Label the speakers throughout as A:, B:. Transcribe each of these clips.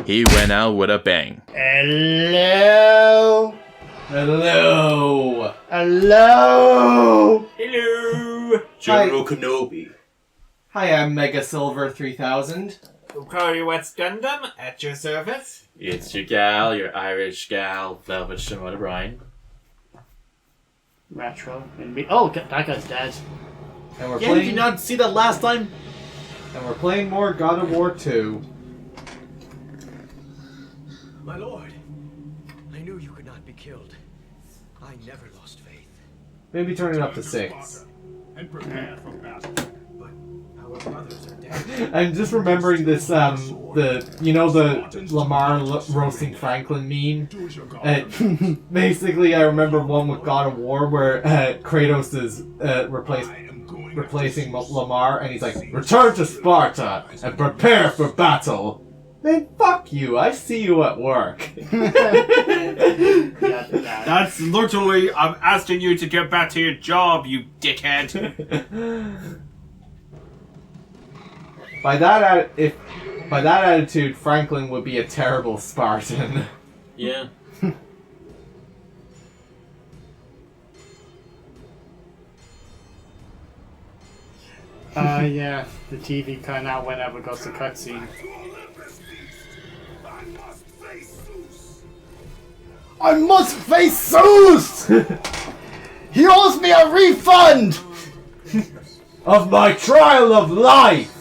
A: he went out with a bang.
B: Hello.
C: Hello.
B: Hello.
D: Hello!
C: General Kenobi.
E: Hi, I'm Mega Silver 3000.
D: Ukari Wets Gundam, at your service.
C: It's your gal, your Irish gal, Velvet Shimon O'Brien.
B: Retro. Oh, that guy's dead.
E: And we're
C: Yeah, did you
E: playing.
C: not see that last time?
E: And we're playing more God of War 2.
F: My lord, I knew you could not be killed. I never lost faith.
E: Maybe turn it up to 6.
F: And prepare for battle. But our brothers are dead.
E: I'm just remembering this, the Lamar roasting Franklin meme. Basically, I remember one with God of War where Kratos is replacing Lamar, and he's like, "Return to Sparta and prepare for battle." Then fuck you! I see you at work.
D: That's literally, I'm asking you to get back to your job, you dickhead.
E: By that attitude, Franklin would be a terrible Spartan.
C: Yeah.
B: Yeah, the TV cut out whenever it goes to cutscene. I must face Zeus! He owes me a refund!
E: Of my trial of life!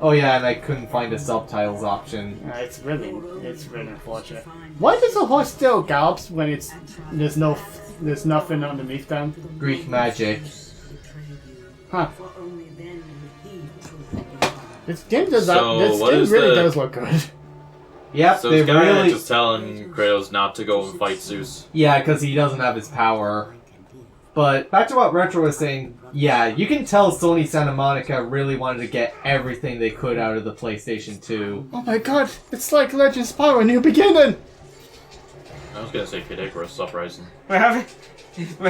E: Oh yeah, and I couldn't find a subtitles option.
B: It's really unfortunate. Why does the horse still gallops when there's nothing underneath them?
E: Greek magic.
B: Huh. This game does that.
C: So,
B: This
C: what
B: game
C: is
B: really
C: the-
B: does look good.
E: Yep,
C: So
E: they
C: this guy
E: really...
C: just telling Kratos not to go and fight Zeus.
E: Yeah, because he doesn't have his power. But back to what Retro was saying, yeah, you can tell Sony Santa Monica really wanted to get everything they could out of the PlayStation 2.
B: Oh my god, it's like Legend of Spyro New Beginning!
C: I was gonna say Kid Icarus Uprising.
D: We're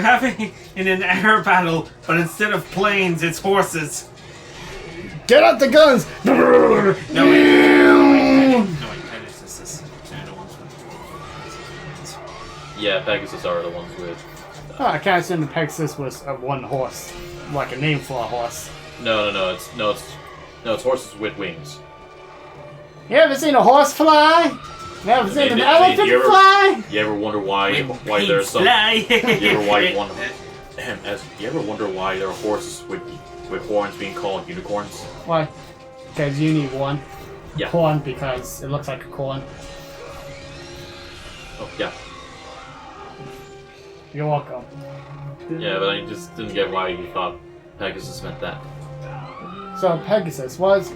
D: having an air battle, but instead of planes, it's horses.
B: Get out the guns!
D: No, Pegasus is the ones with.
C: Yeah, Pegasus are the ones with...
B: Oh, I can't assume the Pegasus was one horse. Like a name for a horse.
C: No, it's horses with wings.
B: You ever seen a horse fly? You ever seen an elephant fly?
C: You ever wonder why there's some...
D: Fly.
C: You ever wonder why there are horses with horns being called unicorns?
B: Why? Because you need one.
C: Yeah.
B: Corn, because it looks like a corn.
C: Oh, yeah.
B: You're welcome.
C: Yeah, but I just didn't get why you thought Pegasus meant that.
B: So Pegasus what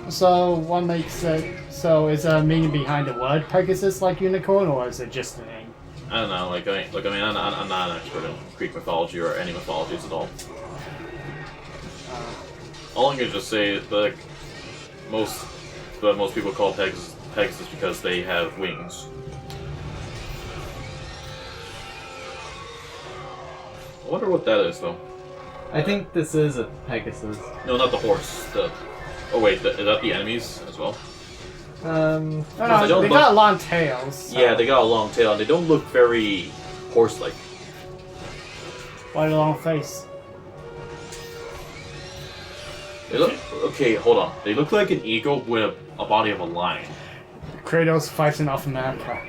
B: makes it, so is there a meaning behind the word Pegasus like unicorn, or is it just a name?
C: I don't know, I'm not an expert in Greek mythology or any mythologies at all. All I'm gonna just say is that most people call Pegasus because they have wings. I wonder what that is, though.
E: I think this is a Pegasus.
C: No, not the horse. Oh wait, is that the enemies as well?
B: No,
C: They don't
B: they
C: look-
B: got long tails. So
C: Yeah, they got a long tail, and they don't look very horse-like.
B: Why the long face?
C: They look... Okay, hold on. They look like an eagle with a body of a lion.
B: Kratos fights in North America.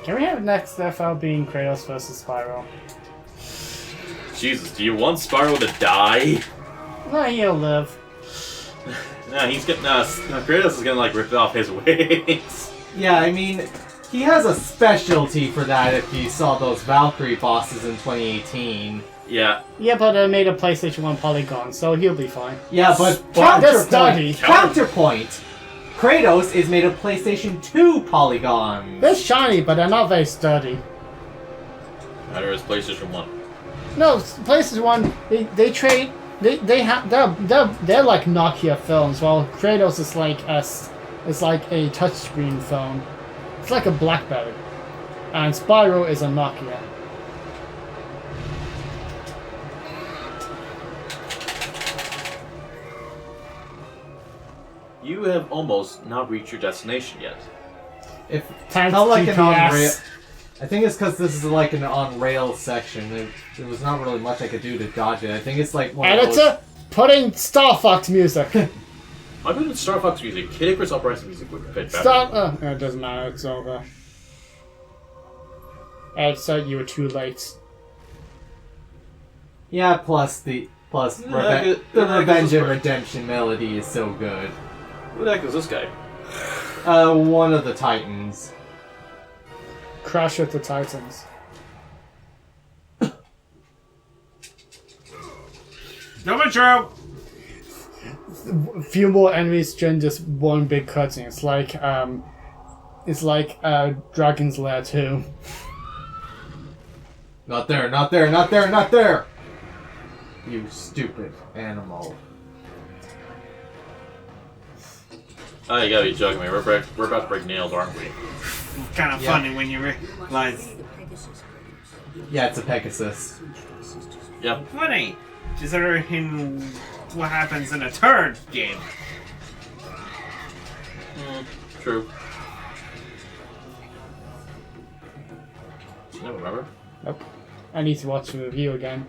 B: Can we have next FL being Kratos versus Spyro?
C: Jesus, do you want Spyro to die?
B: No, he'll live.
C: Nah, Kratos is gonna like rip off his wings.
E: Yeah, I mean, he has a specialty for that if you saw those Valkyrie bosses in 2018.
C: Yeah.
B: Yeah, but I made a PlayStation 1 polygon, so he'll be fine.
E: Yeah, but
B: That's dirty.
E: counterpoint! Kratos is made of PlayStation 2 polygons.
B: They're shiny, but they're not very sturdy.
C: Matter is PlayStation 1.
B: No, PlayStation 1, they trade. They're like Nokia phones, while Kratos is like a touchscreen phone. It's like a BlackBerry. And Spyro is a Nokia.
C: You have almost not reached your destination yet.
E: If
B: Thanks,
E: not like an on
B: GPS.
E: rail. I think it's because this is like an on rail section. There was not really much I could do to dodge it. I think it's like one of those.
B: Editor, putting Star Fox music.
C: I put in Star Fox music. Kid Icarus Uprising music would fit better.
B: Stop. It doesn't matter. It's over. Ed said you were too late.
E: Yeah, plus the Revenge and Redemption melody is so good.
C: Who the heck is this guy?
E: One of the Titans.
B: Crash with the Titans.
D: No, true.
B: Few more enemies during just one big cutscene. It's like Dragon's Lair 2.
E: Not there, not there, not there, not there! You stupid animal.
C: Oh, you gotta be joking me. We're about to break nails, aren't we?
D: Kind of
E: Yeah.
D: funny when you realize.
E: Yeah, it's a Pegasus.
C: Yep.
D: Funny, considering what happens in a third game.
C: True. You don't remember?
B: Nope. I need to watch the review again.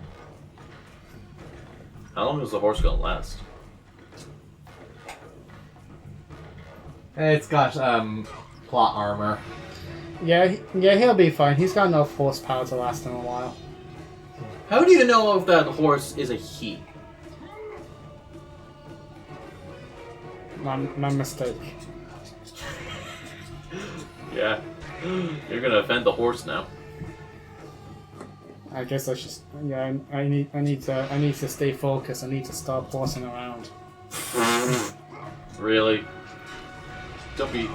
C: How long is the horse gonna last?
E: It's got, plot armor.
B: Yeah, he'll be fine. He's got enough horsepower to last him a while.
C: How do you know if that horse is a he?
B: My mistake.
C: Yeah. You're gonna offend the horse now.
B: I guess I should. Yeah, I need to stay focused. I need to stop horsing around.
C: Really? Don't be.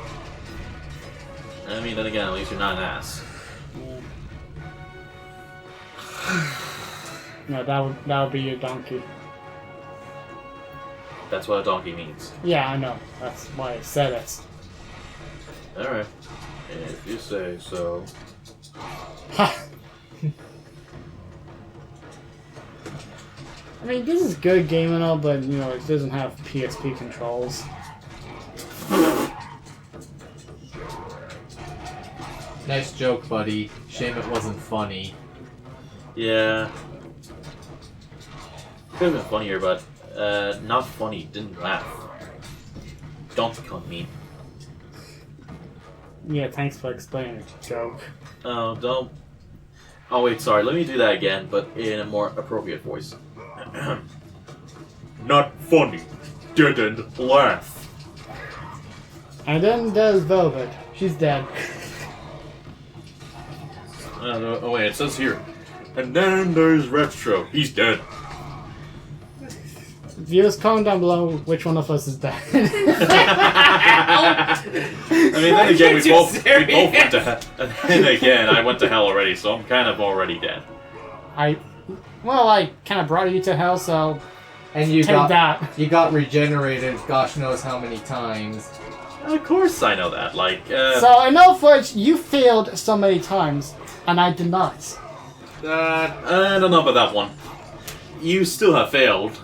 C: I mean, then again, at least you're not an ass.
B: Yeah. No, that would be your donkey.
C: That's what a donkey means.
B: Yeah, I know. That's why I said it.
C: Alright. If you say so.
B: Ha! I mean, this is good game and all, but you know, it doesn't have PSP controls.
E: Nice joke, buddy. Shame it wasn't funny.
C: Yeah. Could have been funnier, but not funny. Didn't laugh. Don't become mean.
B: Yeah, thanks for explaining the joke.
C: Oh, don't. Oh wait, sorry. Let me do that again, but in a more appropriate voice. Not funny. Didn't laugh.
B: And then there's Velvet. She's dead.
C: Oh wait, it says here. And then there's Retro. He's dead.
B: Viewers, comment down below which one of us is dead.
C: I mean, then again, we
D: Are you
C: both went
D: serious?
C: to hell. And then again, I went to hell already, so I'm kind of already dead.
B: I kind of brought you to hell, so
E: And you
B: take
E: got
B: that.
E: you got regenerated gosh knows how many times.
C: Of course I know that. Like,
B: So I know for which you failed so many times, and I did not.
C: I don't know about that one. You still have failed.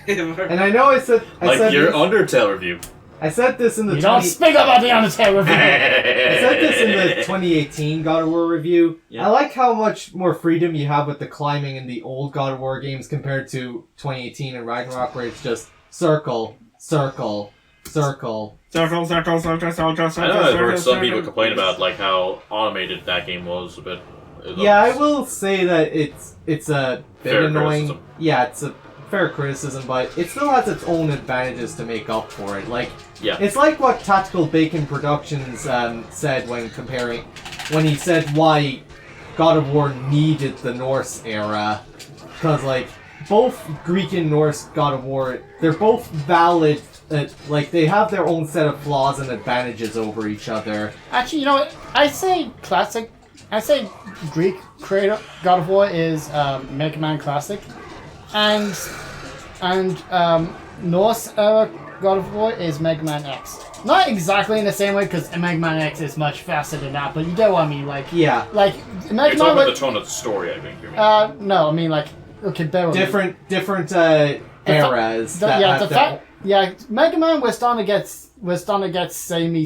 E: And I know I said
C: Like your
E: this,
C: Undertale review.
E: I said this in the
B: You don't speak about the Undertale review.
E: I said this in the 2018 God of War review.
C: Yeah.
E: I like how much more freedom you have with the climbing in the old God of War games compared to 2018 and Ragnarok, where it's just circle, circle, circle.
D: Circle, circle, circle, circle, circle.
C: I know I've heard some
D: circle.
C: people complain about like how automated that game was a bit.
E: Yeah, I will say that it's a bit
C: Fair
E: annoying.
C: criticism.
E: Yeah, it's a fair criticism, but it still has its own advantages to make up for it. Like,
C: Yeah.
E: it's like what Tactical Bacon Productions said when he said why God of War needed the Norse era, because like both Greek and Norse God of War, they're both valid. Like they have their own set of flaws and advantages over each other.
B: Actually, you know what? I say classic. I say Greek creator God of War is Mega Man Classic, and Norse God of War is Mega Man X. Not exactly in the same way, because Mega Man X is much faster than that, but you get what I mean. Like,
E: Yeah.
B: like
C: You're
B: Mega
C: talking
B: Man.
C: about the
B: With,
C: tone of the story, I think. You mean.
B: no, I mean like, okay, bear with me.
E: Different eras. that
B: yeah,
E: have
B: the
E: their
B: fact, yeah, Mega Man was starting to get samey,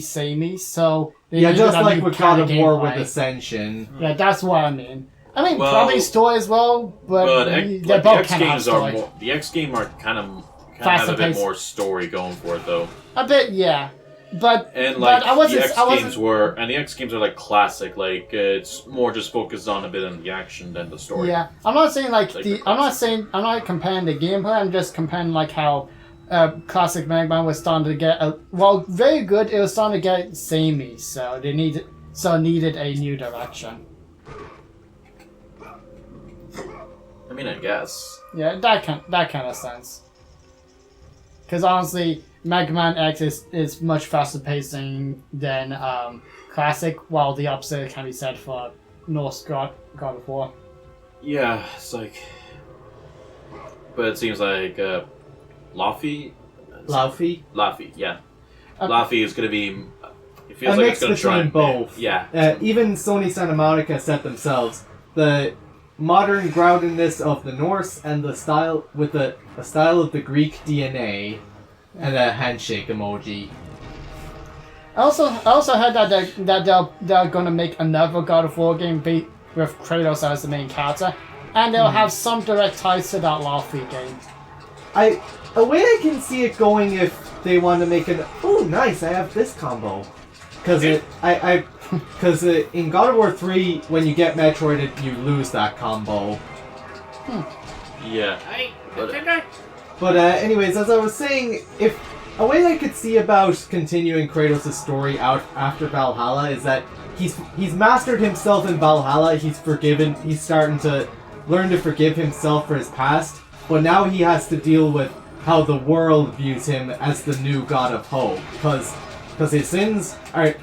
B: so they
E: Yeah,
B: needed
E: just
B: a
E: like
B: new
E: with
B: kind
E: God of War
B: gameplay.
E: with Ascension.
B: Yeah, that's what I mean. I mean,
C: Well,
B: probably story as well, but
C: But
B: they're
C: the
B: both
C: X
B: kind of
C: games
B: story.
C: are more. The X game are kind of have a
B: Faster
C: bit
B: paced.
C: more story going for it though.
B: A bit, yeah, but
C: And
B: but
C: like
B: I wasn't.
C: the X
B: I wasn't.
C: games were, and the X games are like classic. Like it's more just focused on a bit on the action than the story.
B: Yeah, I'm not saying like
C: Like
B: the.
C: the
B: I'm not saying I'm not comparing the gameplay. I'm just comparing like how classic Mega Man was starting to get very good. It was starting to get samey, so they needed a new direction.
C: I mean, I guess.
B: Yeah, that kind of sense. Because honestly, Mega Man X is much faster pacing than classic, while the opposite can be said for Norse God of War.
C: Yeah, it's like. But it seems like Laffy, yeah. Laffy is gonna be. It feels
E: A
C: like
E: mix
C: it's gonna try
E: between
C: and
E: both.
C: Yeah.
E: Even Sony Santa Monica said themselves the modern groundedness of the Norse and the style with the style of the Greek DNA and a handshake emoji.
B: I also heard that they're gonna make another God of War game with Kratos as the main character, and they'll have some direct ties to that Laffy game.
E: A way I can see it going if they want to make it. Oh, nice! I have this combo. Because in God of War 3, when you get Metroid, you lose that combo.
C: Yeah.
E: But anyways, as I was saying, if a way I could see about continuing Kratos' story out after Valhalla is that he's mastered himself in Valhalla. He's forgiven. He's starting to learn to forgive himself for his past. But now he has to deal with how the world views him as the new god of hope. Because his sins are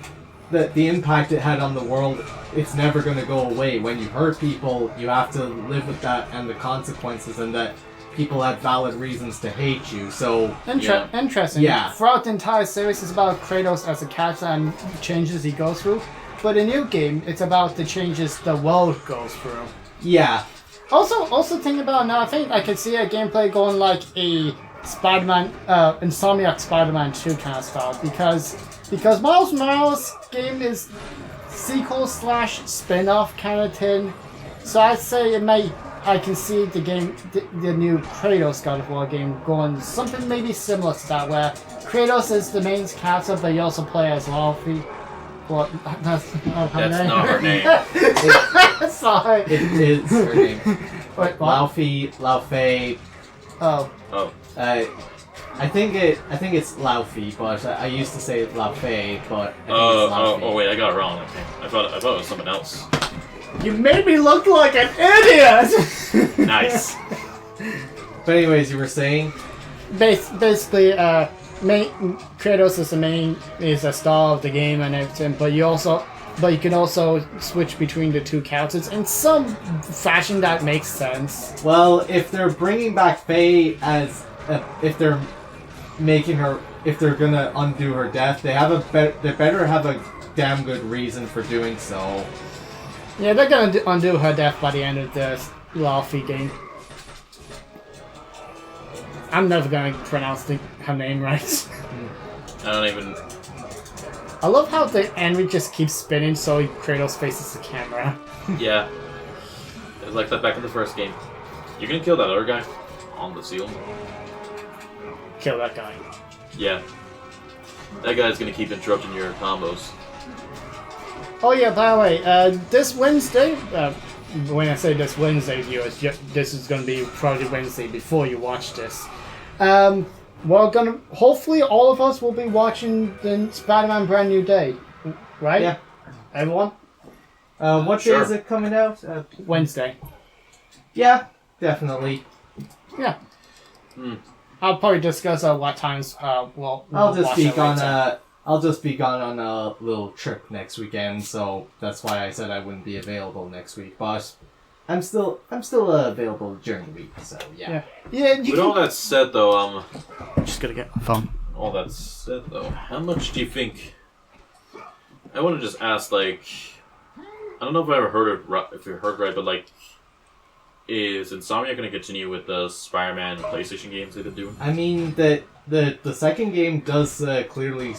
E: the impact it had on the world. It's never going to go away. When you hurt people, you have to live with that and the consequences, and that people had valid reasons to hate you. So
B: Interesting.
E: Yeah.
B: Throughout the entire series, it's about Kratos as a character and changes he goes through. But in New Game, it's about the changes the world goes through.
E: yeah,
B: Also thinking about it now, I think I could see a gameplay going like a Spider-Man, Insomniac Spider-Man 2 kind of style, because Miles Morales game is sequel / spin-off kind of thing. So I'd say I can see the new Kratos God of War game going something maybe similar to that, where Kratos is the main character, but you also play as Laffy. What? That's not her
C: That's
B: name.
C: not her name.
B: Sorry.
E: it is her name.
B: Wait, what?
E: Laufey.
B: Oh.
C: Oh.
E: I think it's Laufey, but I used to say Laufey, but I think it's Laufey.
C: Oh wait, I got it wrong. Okay. I thought it was something else.
B: You made me look like an idiot!
C: Nice.
E: But anyways, you were saying?
B: Basically, Kratos is the star of the game and everything, but you can also switch between the two characters in some fashion that makes sense.
E: Well, if they're bringing back Faye as if they're gonna undo her death, they better have a damn good reason for doing so.
B: Yeah, they're gonna undo her death by the end of the Laffy game. I'm never gonna pronounce her name right.
C: I don't even.
B: I love how the enemy just keeps spinning so Kratos faces the camera.
C: Yeah. It was like that back in the first game. You're gonna kill that other guy on the seal.
B: Kill that guy.
C: Yeah. That guy's gonna keep interrupting your combos.
B: Oh yeah, by the way, this Wednesday, when I say this Wednesday, viewers, this is going to be probably Wednesday before you watch this. Hopefully all of us will be watching the Spider-Man Brand New Day, right?
E: Yeah.
B: Everyone?
E: What day is it coming out?
B: Wednesday.
E: Yeah, definitely.
B: Yeah. I'll probably discuss what times we'll
E: I'll just
B: watch
E: be
B: it
E: gone.
B: later.
E: I'll just be gone on a little trip next weekend, so that's why I said I wouldn't be available next week. But I'm still available during the week, so yeah.
B: Yeah, you
C: With all that said, though,
B: I'm just gonna get my phone.
C: all that said, though, how much do you think? I want to just ask, like, I don't know if I ever heard it, if you heard right, but like, is Insomniac going to continue with the Spider-Man PlayStation games they've been doing?
E: I mean, the second game does clearly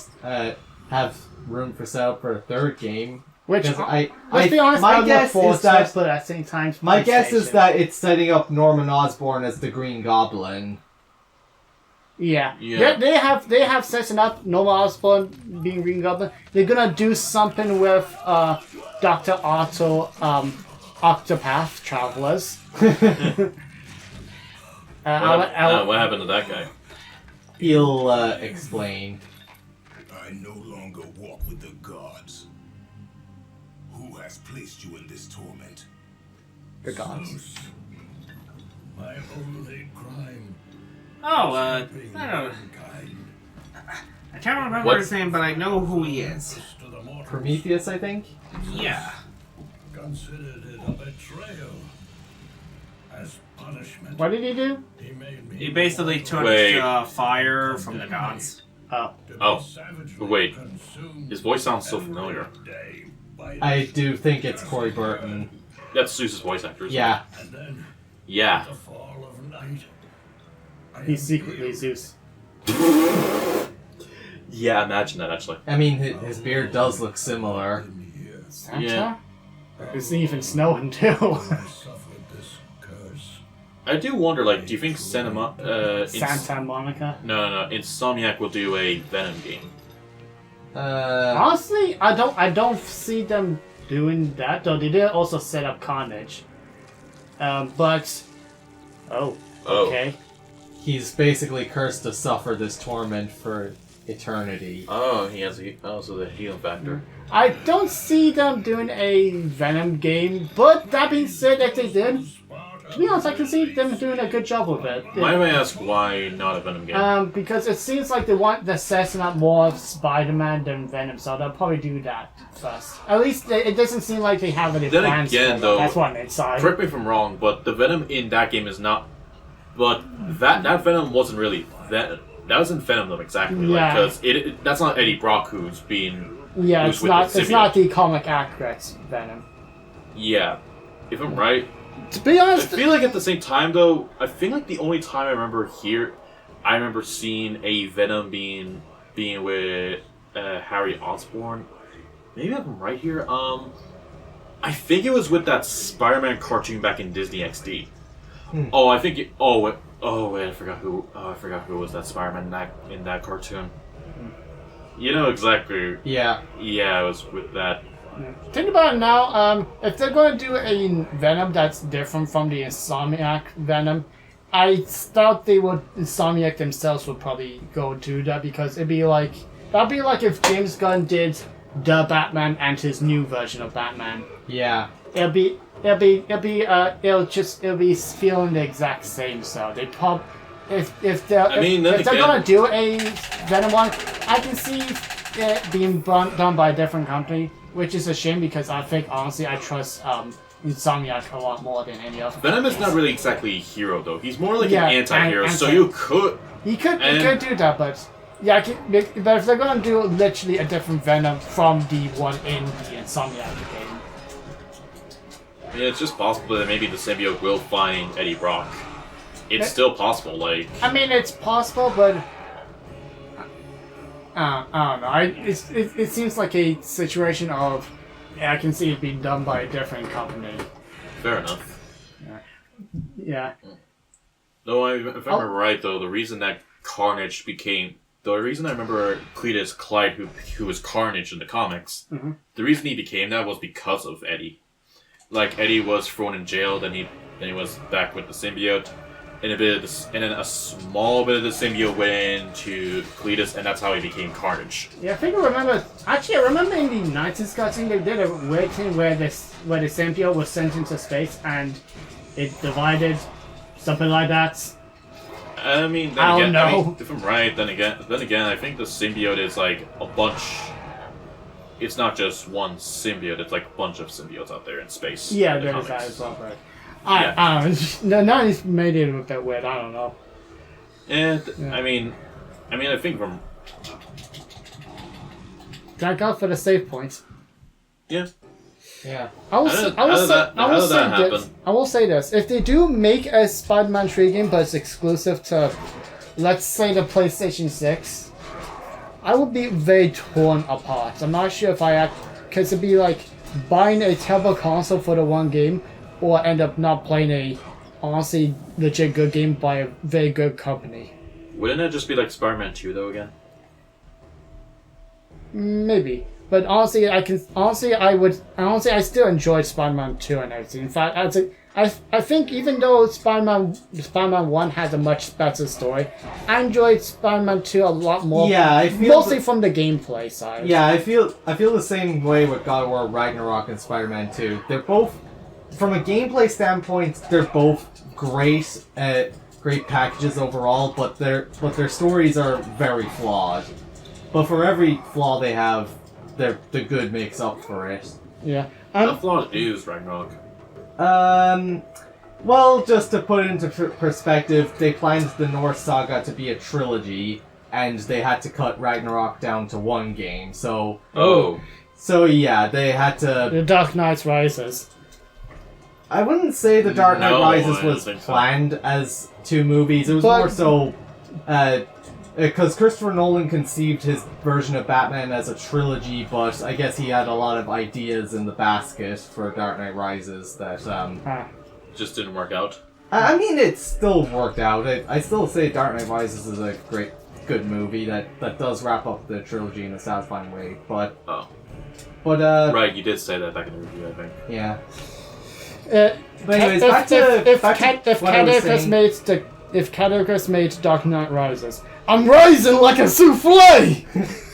E: have room for setup for a third game.
B: Which,
E: Because
B: let's be honest,
E: my
B: I look
E: guess
B: forward
E: is
B: to it,
E: that
B: but at the same time,
E: my guess is
B: PlayStation.
E: that it's setting up Norman Osborn as the Green Goblin.
B: Yeah.
C: Yeah.
B: They have setting up Norman Osborn being Green Goblin. They're gonna do something with Dr. Otto Octopath Travelers.
C: What happened to that guy?
E: He'll explain.
A: I no longer walk with the gods. Who has placed you in this torment?
B: The gods.
A: Zeus. My only crime.
D: Oh, I don't know.
A: Mankind.
D: I can't remember
C: What?
D: his name, but I know who he is.
A: To the mortals,
E: Prometheus, I think?
D: Yeah.
A: considered it a betrayal. As punishment,
B: What did he do?
A: he made me
D: He basically took
C: Wait.
D: fire from the gods.
B: Oh.
A: to be
C: Oh,
A: savagely
C: wait.
A: consumed
C: His voice sounds so
A: every
C: familiar.
A: day by
E: I do think it's Corey Burton.
C: That's Zeus's voice actor. isn't it?
E: Yeah.
A: And then
C: Yeah.
A: the fall of night. I
B: He's
A: am
B: secretly
A: here.
B: Zeus.
C: Yeah, imagine that actually.
E: I mean, his beard does look similar.
A: I'm here.
B: Santa?
C: Yeah.
B: It's even snowing too.
A: I suffered this curse.
C: I do wonder, like, do you think
B: Santa Monica.
C: No, Insomniac will do a Venom game?
B: Honestly, I don't see them doing that though. They did also set up Carnage. But
C: Oh.
B: okay.
E: He's basically cursed to suffer this torment for eternity.
C: Oh, he has so the healing factor.
B: I don't see them doing a Venom game, but that being said, if they did, to be honest, I can see them doing a good job with it.
C: Why do I ask why not a Venom game?
B: Because it seems like they want the setting up more of Spider-Man than Venom, so they'll probably do that first. At least it doesn't seem like they have any
C: Then
B: plans
C: again,
B: for it.
C: though,
B: That's one inside.
C: Correct me if I'm wrong, but the Venom in that game is not. But that Venom wasn't really Venom. That wasn't Venom though exactly,
B: Yeah.
C: because that's not Eddie Brock who's being.
B: Yeah,
C: who's
B: it's
C: with
B: not.
C: the
B: It's not
C: symbiote.
B: the comic accurate Venom.
C: Yeah, if I'm right.
B: To be
C: I
B: honest,
C: feel like at the same time though, I feel like the only time I remember seeing a Venom being with Harry Osborn. Maybe I'm right here. I think it was with that Spider-Man cartoon back in Disney XD. Oh, I think. Wait, I forgot who. I forgot who was that Spider-Man in that cartoon. You know exactly.
E: Yeah.
C: Yeah, it was with that.
B: think about it now. If they're going to do a Venom that's different from the Insomniac Venom, I thought Insomniac themselves would probably go do that because that'd be like if James Gunn did the Batman and his new version of Batman.
E: Yeah.
B: It'll be feeling the exact same. So they if they're gonna do a Venom one, I can see it being done by a different company, which is a shame because I think honestly I trust Insomniac a lot more than any other.
C: Venom is not really exactly a hero though. He's more like
B: Yeah,
C: an anti-hero. So
B: anti-
C: you could.
B: He could do that, but yeah, but if they're gonna do literally a different Venom from the one in the Insomniac game.
C: I mean, it's just possible that maybe the symbiote will find Eddie Brock. It's still possible, like.
B: I mean, it's possible, but I don't know. It seems like a situation of I can see it being done by a different company.
C: Fair enough.
B: Yeah.
C: Though, if I remember right, though, the reason that Carnage became. The reason I remember Cletus Clyde, who was Carnage in the comics, the reason he became that was because of Eddie. Like, Eddie was thrown in jail, then he was back with the symbiote. And then a small bit of the symbiote went into Cletus, and that's how he became Carnage.
B: Yeah, I think I remember. Actually, I remember in the 90s cartoon they did a weird thing where the symbiote was sent into space and it divided, something like that.
C: I mean,
B: I don't know.
C: if I'm right, then again, I think the symbiote is like a bunch. It's not just one symbiote; it's like a bunch of symbiotes out there in space.
B: Yeah,
C: in the
B: there is that
C: comics.
B: as well, but I don't know. The 90s made it a bit weird. I don't know.
C: And
B: Yeah.
C: I mean, I think
B: Drag out for the save points.
C: Yeah.
E: Yeah.
B: I will
C: How did that
B: this.
C: happen?
B: I will say this: if they do make a Spider-Man 3 game, but it's exclusive to, let's say, the PlayStation 6, I would be very torn apart. I'm not sure if because it'd be like buying a terrible console for the one game, or end up not playing a honestly legit good game by a very good company.
C: Wouldn't it just be like Spider-Man 2 though again?
B: Maybe. But honestly, I still enjoyed Spider-Man 2 and everything. In fact, I think even though Spider-Man 1 has a much better story, I enjoyed Spider-Man 2 a lot more.
E: Yeah, I feel
B: mostly from the gameplay side.
E: Yeah, I feel the same way with God of War Ragnarok and Spider-Man 2. They're both, from a gameplay standpoint, they're both great packages overall, but their stories are very flawed. But for every flaw they have, the good makes up for it.
B: Yeah.
C: How flawed is Ragnarok?
E: Well, just to put it into perspective, they planned the Norse saga to be a trilogy, and they had to cut Ragnarok down to one game. So yeah, they had to.
B: The Dark Knight Rises.
E: I wouldn't say The Dark Knight
C: No,
E: Rises
C: I don't
E: was
C: think so.
E: planned as two movies. It was
B: But-
E: more so because Christopher Nolan conceived his version of Batman as a trilogy, but I guess he had a lot of ideas in the basket for Dark Knight Rises that
C: Just didn't work out.
E: I mean, it still worked out. I still say Dark Knight Rises is a good movie that does wrap up the trilogy in a satisfying way. But
C: Right, you did say that back in the review, I think.
E: yeah. But anyways,
B: if
E: back to what I was saying.
B: If Cataclysm made Dark Knight Rises, I'm rising like a souffle!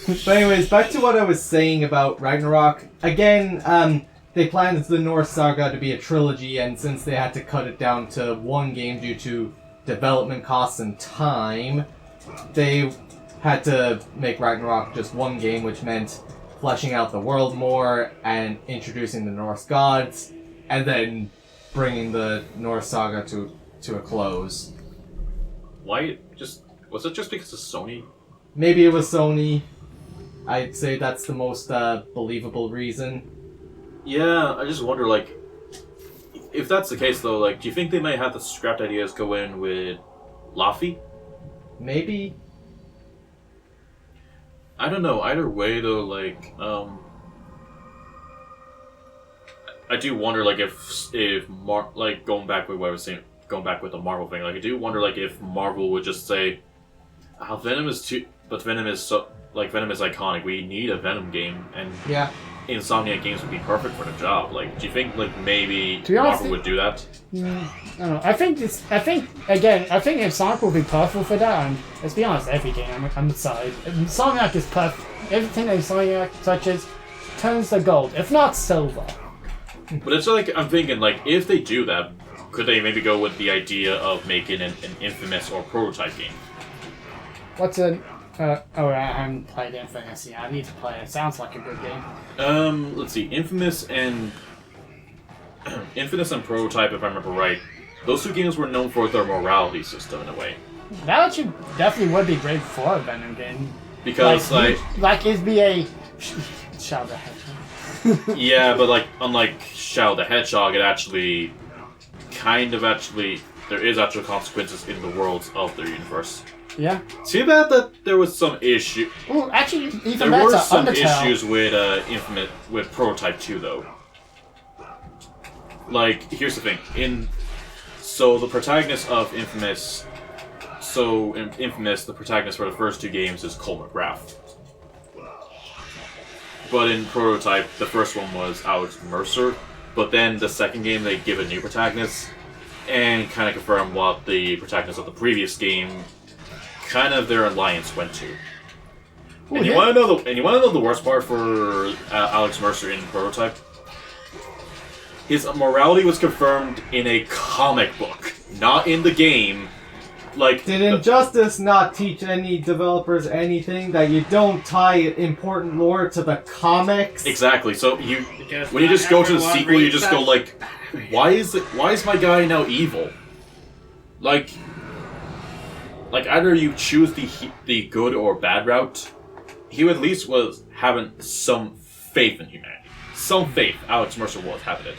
E: But anyways, back to what I was saying about Ragnarok. Again, they planned the Norse saga to be a trilogy, and since they had to cut it down to one game due to development costs and time, they had to make Ragnarok just one game, which meant fleshing out the world more and introducing the Norse gods, and then bringing the Norse saga to a close.
C: Why? Was it just because of Sony?
E: Maybe it was Sony. I'd say that's the most believable reason.
C: Yeah, I just wonder, like, if that's the case, though, like, do you think they might have the scrapped ideas go in with Laffy?
E: Maybe.
C: I don't know. Either way, though, like, I do wonder, like, like, going back with what I was saying, going back with the Marvel thing, like, I do wonder, like, if Marvel would just say, Venom is Venom is iconic. We need a Venom game, and
E: Yeah.
C: Insomniac Games would be perfect for the job. Like, do you think, like, maybe
B: To be honest,
C: Marvel would do that?
B: I don't know. I think Insomniac will be perfect for that, and let's be honest, every game I'm sorry. Insomniac is perfect. Everything that Insomniac touches turns to gold, if not silver.
C: But it's like, I'm thinking, like, if they do that, could they maybe go with the idea of making an Infamous or Prototype game?
B: What's a I haven't played Infamous yet. I need to play it. Sounds like a good game.
C: Let's see, Infamous and Prototype, if I remember right, those two games were known for their morality system in a way.
B: That actually definitely would be great for a Venom game.
C: Because,
B: like it'd be a Shadow the Hedgehog.
C: yeah, but like, unlike Shadow the Hedgehog, it there is actual consequences in the worlds of their universe.
B: Yeah.
C: Too bad that there was some issue.
B: Oh, actually, even
C: There were
B: better,
C: some
B: Undertale.
C: issues with Prototype 2, though. Like, here's the thing. So the protagonist of Infamous... So, in Infamous, the protagonist for the first two games is Cole McGrath. But in Prototype, the first one was Alex Mercer. But then the second game, they give a new protagonist. And kind of confirm what the protagonist of the previous game... kind of their alliance went to. And you want to know the worst part for Alex Mercer in Prototype? His morality was confirmed in a comic book, not in the game. Like,
E: Did Injustice not teach any developers anything that you don't tie important lore to the comics?
C: exactly. So when you just go to the
D: everyone
C: sequel, you
D: reads
C: just
D: that.
C: go like, why is my guy now evil? Like, like either you choose the good or bad route. He at least was having some faith in humanity, some faith. Alex Mercer was having it,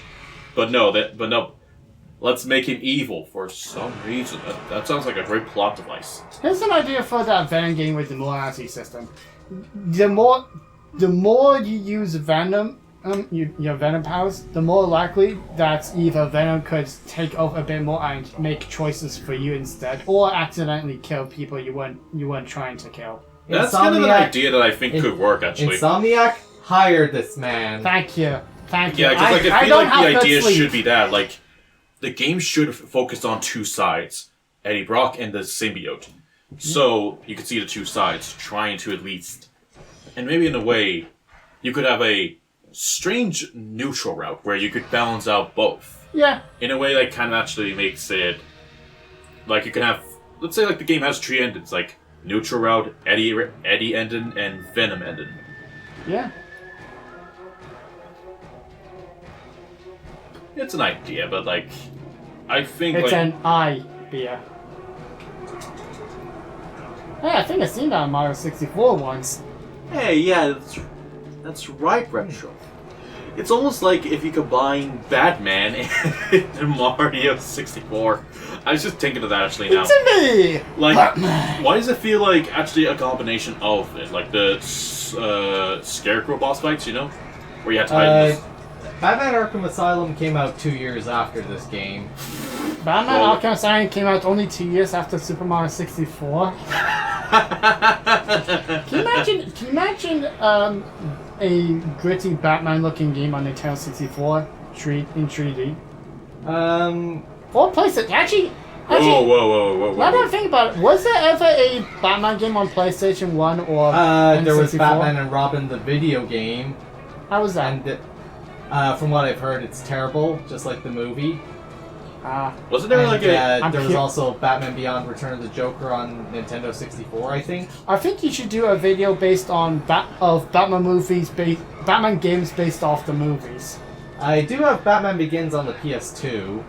C: but no, let's make him evil for some reason. That sounds like a great plot device.
B: Here's an idea for that Venom game with the morality system. The more you use Venom, your Venom powers, the more likely that either Venom could take over a bit more and make choices for you instead, or accidentally kill people you weren't trying to kill.
C: That's kind of an idea that I think could work, actually.
E: Insomniac hired this man.
B: Thank you.
C: Yeah, because like, I feel like the idea should be that, like, the game should focus on two sides, Eddie Brock and the symbiote. So you could see the two sides trying to at least, and maybe in a way, you could have a strange neutral route where you could balance out both.
B: Yeah.
C: In a way that kind of actually makes it, like you can have, let's say like the game has 3 endings, like neutral route, Eddie ending, and Venom ending.
B: Yeah.
C: It's an idea, but like, I think
B: It's
C: like
B: an idea. Hey, I think I've seen that on Mario 64 once.
C: hey, yeah, that's right, Retro. It's almost like if you combine Batman and Mario 64. I was just thinking of that actually now.
B: It's me!
C: Like,
B: Batman.
C: why does it feel like actually a combination of it? Like the Scarecrow boss fights, you know? Where you had to hide
E: Batman Arkham Asylum came out 2 years after this game.
B: Batman
C: Well-
B: Arkham Asylum came out only 2 years after Super Mario 64. Can you imagine a gritty Batman-looking game on Nintendo 64 in 3D? Or PlayStation? Actually,
C: Whoa.
B: now that I think about it, was there ever a Batman game on PlayStation 1 or
E: There was
B: N64?
E: Batman and Robin, the video game,
B: How was that?
E: and from what I've heard, it's terrible, just like the movie.
C: Wasn't there like a...
B: I'm
E: there was
B: pu-
E: also Batman Beyond Return of the Joker on Nintendo 64, I think.
B: I think you should do a video based on Batman movies, Batman games based off the movies.
E: I do have Batman Begins on the PS2.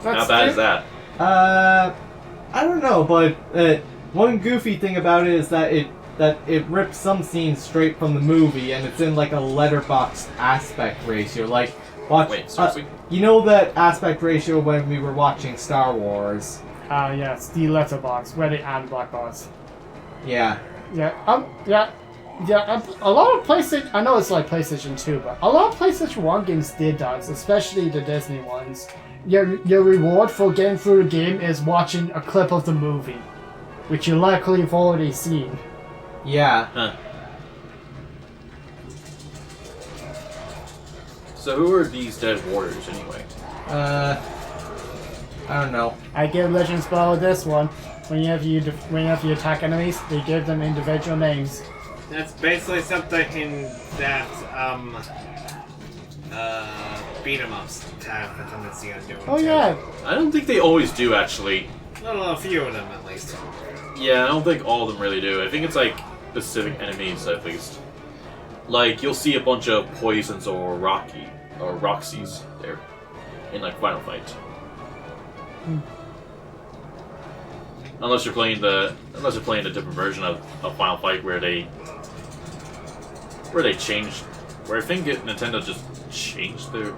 C: How bad is that?
E: I don't know, but one goofy thing about it is that it rips some scenes straight from the movie, and it's in like a letterbox aspect ratio. Like, watch.
C: Wait, seriously?
E: You know that aspect ratio when we were watching Star Wars?
B: Yes, the letterbox where they add black bars.
E: Yeah.
B: A lot of PlayStation. I know it's like PlayStation 2, but a lot of PlayStation 1 games did that, especially the Disney ones. Your reward for getting through the game is watching a clip of the movie, which you likely have already seen.
E: Yeah.
C: Huh. So who are these dead warriors anyway?
E: I don't know.
B: I give Legend Spell this one. Whenever you attack enemies, they give them individual names.
D: That's basically something that beat 'em ups have a tendency on doing.
B: Oh
D: too.
B: yeah,
C: I don't think they always do actually.
D: A few of them at least.
C: Yeah, I don't think all of them really do. I think it's like specific enemies at least. Like you'll see a bunch of poisons or Roxys there in like Final Fight. Unless you're playing a different version of Final Fight where I think Nintendo just changed their.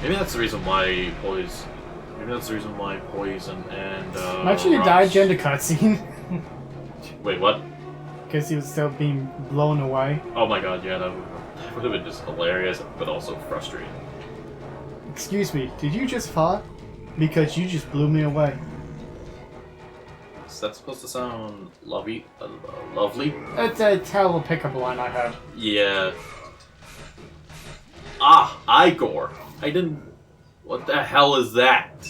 C: Maybe that's the reason why Poison and.
B: actually
C: Rox-
B: died during the cutscene
C: Wait, what?
B: because he was still being blown away.
C: Oh my god, yeah, that would have been just hilarious, but also frustrating.
B: Excuse me, did you just fart? Because you just blew me away.
C: Is that supposed to sound lovely? Lovely?
B: It's a terrible pickup line I heard.
C: Yeah. Igor. I didn't. What the hell is that?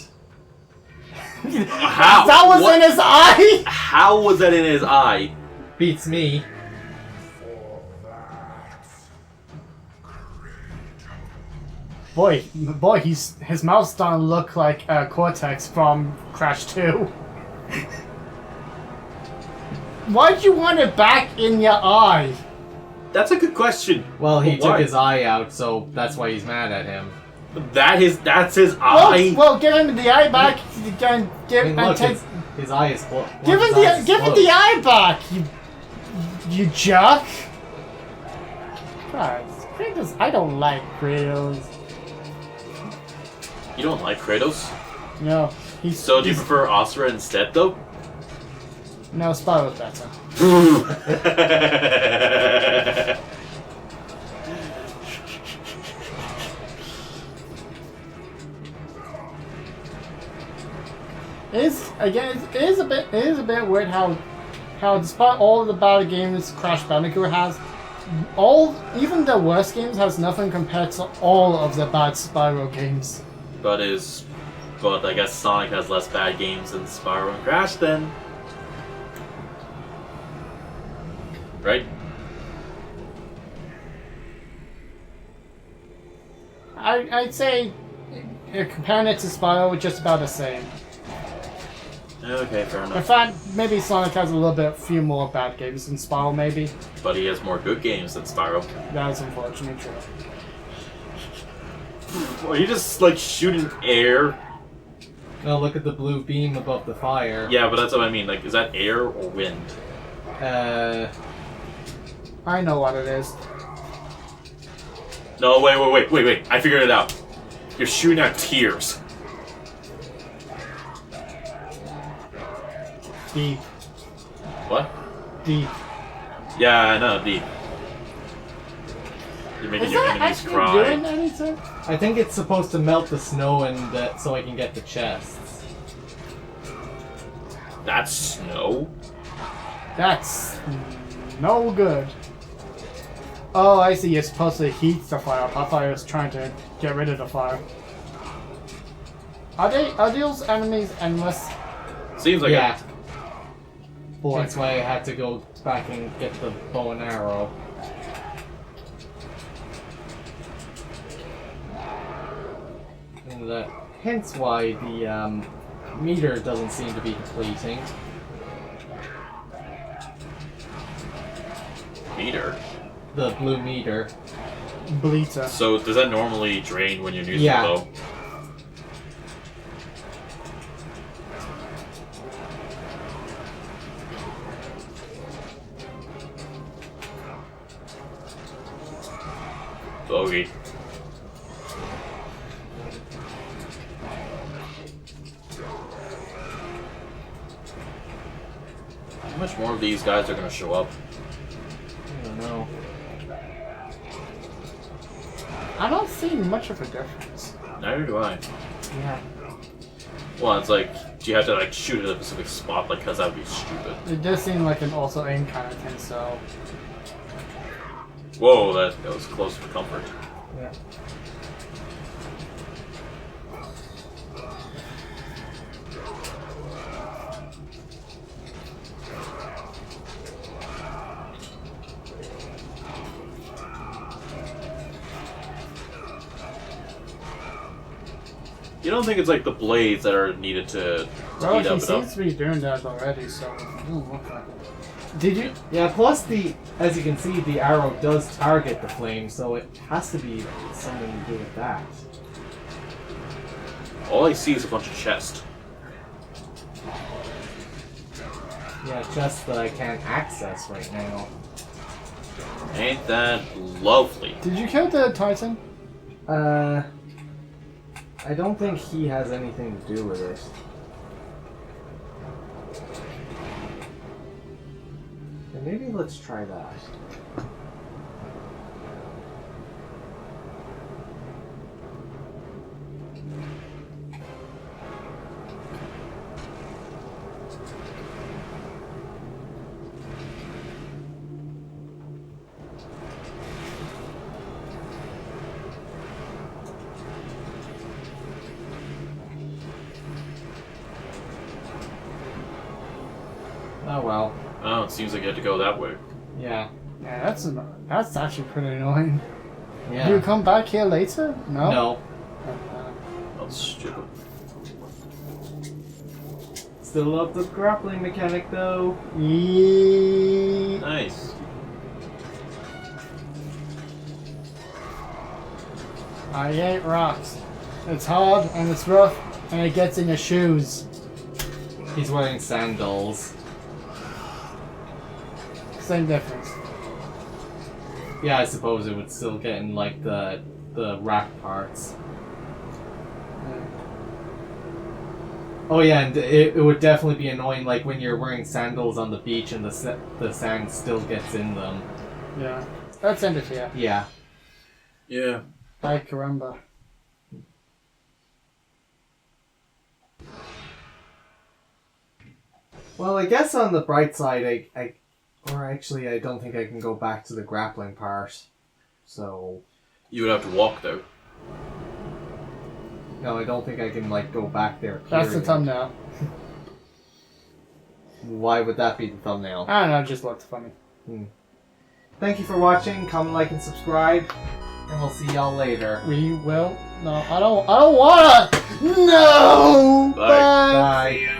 C: How?
B: That was
C: What?
B: in his eye!
C: How was that in his eye?
E: Beats me.
B: Boy, his mouth's starting to look like Cortex from Crash 2. Why'd you want it back in your eye?
C: That's a good question.
E: Well, he
C: But
E: took
C: why?
E: his eye out, so that's why he's mad at him.
C: That's his eye.
B: Well, give him the eye back.
E: I mean, look, His eye is closed.
B: Give it the eye back, you jerk. God, Kratos, I don't like Kratos.
C: You don't like Kratos?
B: No, he's
C: So do you
B: he's-
C: prefer Asura instead, though?
B: No, Spyro's better. It is a bit weird how despite all of the bad games Crash Bandicoot has, even the worst games has nothing compared to all of the bad Spyro games.
C: but I guess Sonic has less bad games than Spyro and Crash then. Right?
B: I'd say comparing it to Spyro, it's just about the same.
C: Okay, fair
B: In
C: enough.
B: fact, maybe Sonic has a few more bad games than Spyro, maybe.
C: But he has more good games than Spyro.
B: That is unfortunately true.
C: Are you just like shooting air?
E: No, look at the blue beam above the fire.
C: Yeah, but that's what I mean. Like, is that air or wind?
B: I know what it is.
C: No, wait. I figured it out. You're shooting out tears.
B: Deep.
C: What?
B: Deep.
C: Yeah, I know, deep. You're making
B: Is
C: your
B: that
C: enemies
B: actually
C: cry.
B: doing anything?
E: I think it's supposed to melt the snow and so I can get the chests.
C: That's snow?
B: That's no good. Oh, I see. You're supposed to heat the fire up. I thought I was trying to get rid of the fire. Are those enemies endless?
C: Seems like
E: Yeah,
C: it.
B: Boy.
E: that's why I had to go back and get the bow and arrow. And hence why the meter doesn't seem to be completing.
C: Meter.
E: The blue meter.
B: Bleater.
C: So does that normally drain when you're using
E: Yeah.
C: the bow? Bogey. How much more of these guys are gonna show up?
E: I don't know.
B: I don't see much of a difference.
C: Neither do I.
B: Yeah.
C: Well, it's like, do you have to like shoot at a specific spot? Like, cause that would be stupid.
B: It does seem like an also aim kind of thing, so.
C: Whoa, that was close for comfort.
E: Yeah.
C: You don't think it's like the blades that are needed to
B: Well,
C: heat
B: he
C: up
B: seems to be doing that already, so. Okay. Did you?
E: Yeah, plus as you can see, the arrow does target the flame, so it has to be something to do with that.
C: All I see is a bunch of chests.
E: Yeah, chests that I can't access right now.
C: Ain't that lovely?
B: Did you kill the Titan?
E: I don't think he has anything to do with it. And maybe let's try that. Oh well.
C: Oh, it seems like you had to go that way.
E: Yeah.
B: Yeah, that's actually pretty annoying.
E: Yeah.
B: Do you come back here later? No.
E: No.
C: That's stupid.
E: Still love the grappling mechanic though.
C: Nice.
B: I hate rocks. It's hard and it's rough and it gets in your shoes.
E: He's wearing sandals.
B: Same difference.
E: Yeah, I suppose it would still get in like the rack parts. Oh yeah, and it would definitely be annoying, like when you're wearing sandals on the beach and the sand still gets in them.
B: Yeah. Let's end it here.
E: Yeah.
C: Yeah.
B: Ay, caramba.
E: Well, I guess on the bright side, I don't think I can go back to the grappling part. So
C: You would have to walk though.
E: no, I don't think I can like go back there.
B: That's the
E: period.
B: thumbnail.
E: Why would that be the thumbnail?
B: I don't know, it just looked funny.
E: Thank you for watching. Comment, like, and subscribe, and we'll see y'all later.
B: We will. No, I don't wanna. No!
C: Bye.
B: Bye.
E: Bye.
D: See ya.